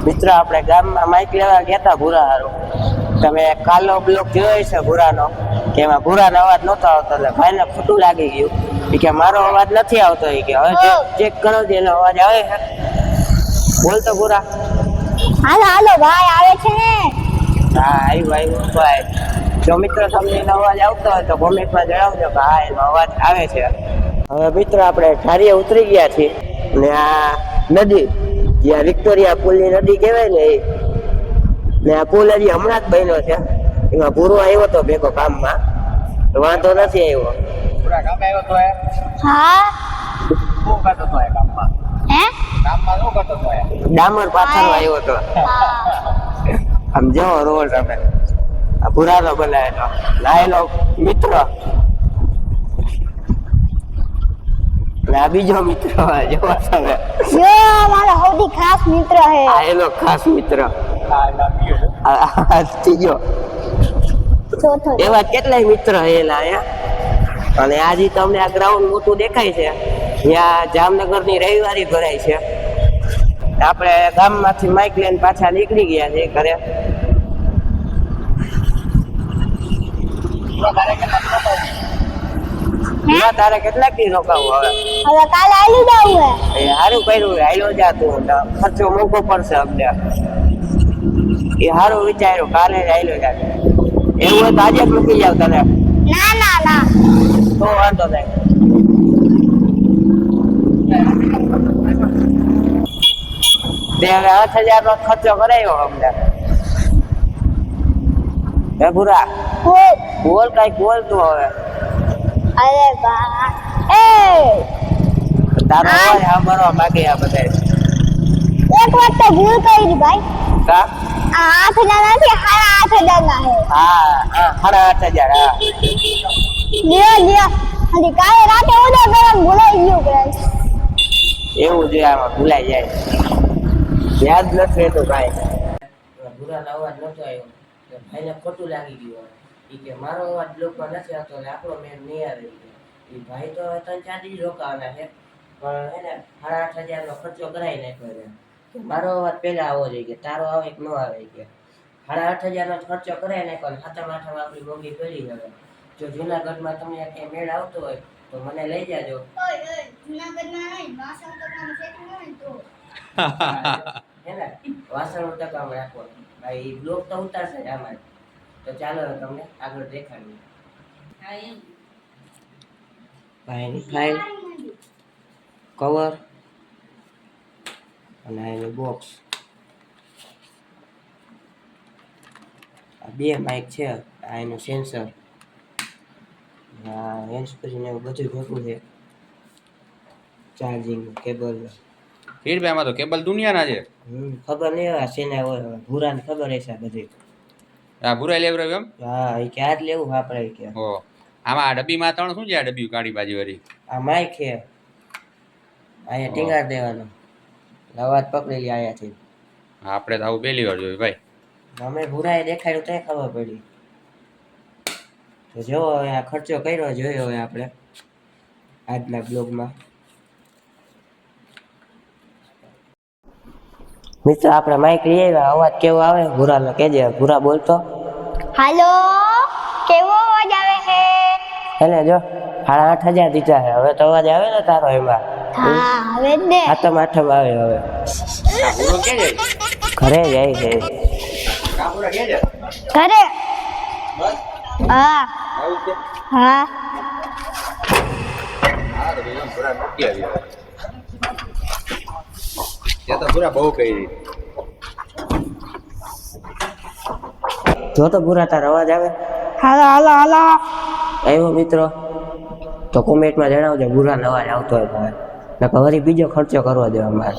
મિત્રો આપણે ગામમાં માઇક લેવા ગયા હતા ભૂરા હારું. તમે કાલો બ્લોક જોયો છે ભૂરાનો, કે એમાં ભૂરાનો અવાજ નહોતો આવતો, એટલે ભાઈને ખોટું લાગી ગયું. એ કે મારો અવાજ નથી આવતો, એ કે હવે ચેક કરો તો એનો અવાજ આવે છે. બોલ તો ભૂરા. હાલો હાલો ભાઈ આવે છે ને. હા આવ્યું ભાઈ. જો મિત્રો તમને એનો અવાજ આવતો હોય તો કોમેન્ટમાં જણાવજો કે હા એનો અવાજ આવે છે. હવે મિત્રો આપણે ઠારીએ ઉતરી ગયા છીએ ને આ નદી જ્યાં વિક્ટોરિયા પુલની નદી કહેવાય ને આ પુલ હજી હમણાં જ બન્યો છે. એમાં પૂરો આવ્યો તો ભેગો કામમાં, વાંધો નથી આવ્યો. પૂરા ગામે આવ્યો તો હા શું કરતો તો ગામમાં? હે ગામમાં શું કરતો તો ડામર પાથરવા આવ્યો તો. આમ જો રોડ તમે આ પુરાનો બનાવેલો લાયેલો મિત્ર ને આ બીજો મિત્ર જોવા તમે યો મારો સૌથી ખાસ મિત્ર હે. આ એનો ખાસ મિત્ર, આ ત્રીજો. ચોથો એવા કેટલાય મિત્ર એના અહીંયા. અને આજે તમને આ ગ્રાઉન્ડ મોટું દેખાય છે, ત્યાં જામનગરની રવિવારી ભરાય છે. આપણે ગામમાંથી માઇક લઈને પાછા નીકળી ગયા છે ઘરે. તારે કેટલાક દી રોકાવું હવે? હવે કાલે આલી જાવું હે. એ સારું કર્યું, હાલ્યો જા તું, ખર્ચો મોંઘો પડશે અમને. એ સારું વિચાર્યું, કાલે જ હાલ્યો જા. એવું હોય તો આજે જ મૂકી જાવ તને. ના ના ના તો વાંધો નહીં. તે હવે 8,000 નો ખર્ચો કરાયો અમને. હે ભૂરા બોલ, કઈક બોલ તું હવે. અરે બા એ તારો અવાજ સાંભળવા માંગે આ બધા. એક વાત તો ભૂલ કરી ભાઈ. કા? આ 8,000 નથી, 8,500 ના હે. હા 8,500. હા લ્યો લ્યો હજી કાલે રાતે ઓર્ડર કરવાનું ભૂલાઈ ગયું ભાઈ. એવું જોઈએ, આમાં ભૂલાઈ જાય, યાદ નથી રહેતું ભાઈ. ભૂરાનો અવાજ નતો આવ્યો, ભાઈને ખોટું લાગી ગયું. એ કે મારો અવાજ બ્લોકમાં નથી આવતો એટલે આપણો મેળ નહીં આવે. એ ભાઈ તો 3-4 દી રોકાવાના છે, પણ એને 8,500 નો ખર્ચો કરાવી નાખ્યો છે. મારો અવાજ પહેલા આવવો જોઈએ, કે તારો આવે કે ન આવે. કે 8,500 નો ખર્ચો કરાવી નાખ્યો, અને 7-8 આપણી મોંઘી પડી હવે. જો જુનાગઢમાં તમને ક્યાંય મેળ આવતો હોય તો મને લઈ જાજો. હે ને વાસણ ટકામાં રાખો ભાઈ, બ્લોક તો ઉતારશે જ આમાં. તો ચાલો તમને આગળ દેખાડીએ. ભાઈની ફાઇલ, કવર અને એનું બોક્સ. આ 2 માઇક છે, આ એનું સેન્સર, આ હેન્ડ સ્પ્રે ને એવું બધું ભેગું છે. Charging cable. ફીડબેકમાં તો કેબલ દુનિયાના છે. ખબર નહીં હોય શેના હોય, ભૂરાને ખબર હશે બધી. આ ભૂરાઈ લેવ રહ્યો એમ. હા એ કે આજ લેવું આપણે કે. ઓ આમાં આ ડબ્બીમાં 3 શું છે? આ ડબ્બી કાળી બાજી વાળી આ માઇક છે, અહીંયા ટીંગાર દેવાનો, અવાજ પકડી લે અહીંયાથી. આપણે તો આવું પહેલી વાર જોયું ભાઈ. અમે ભૂરાએ દેખાડ્યું તો ખબર પડી. તો જો હવે આ ખર્ચો કર્યો જોયો હવે આપણે આજના બ્લોગમાં. મિત્ર આપણે માઇક લઈ આવ્યા, અવાજ કેવો આવે ભૂરાનો કહેજે. ભૂરા બોલતો. હાલો કેવો અવાજ આવે છે? એને જો 8,500 દીધા છે, હવે તો અવાજ આવે ને તારો એમાં? હા હવે જ દે. આઠમ આવે હવે. પૂરો કે જાય? ઘરે જાય છે. પૂરા કે જાય? ઘરે. હા આવું છે. હા હા તો બીજો પૂરા નક્કી આવી. ત્યાં તો પૂરા બહુ કરી. જો તો ભૂરા તારો અવાજ આવે? હાલો હાલો હાલો આવ્યો મિત્રો? તો કોમેન્ટમાં જણાવજો ભૂરાનો અવાજ આવતો હોય તો. નકર વળી બીજો ખર્ચો કરવો દે અમારે.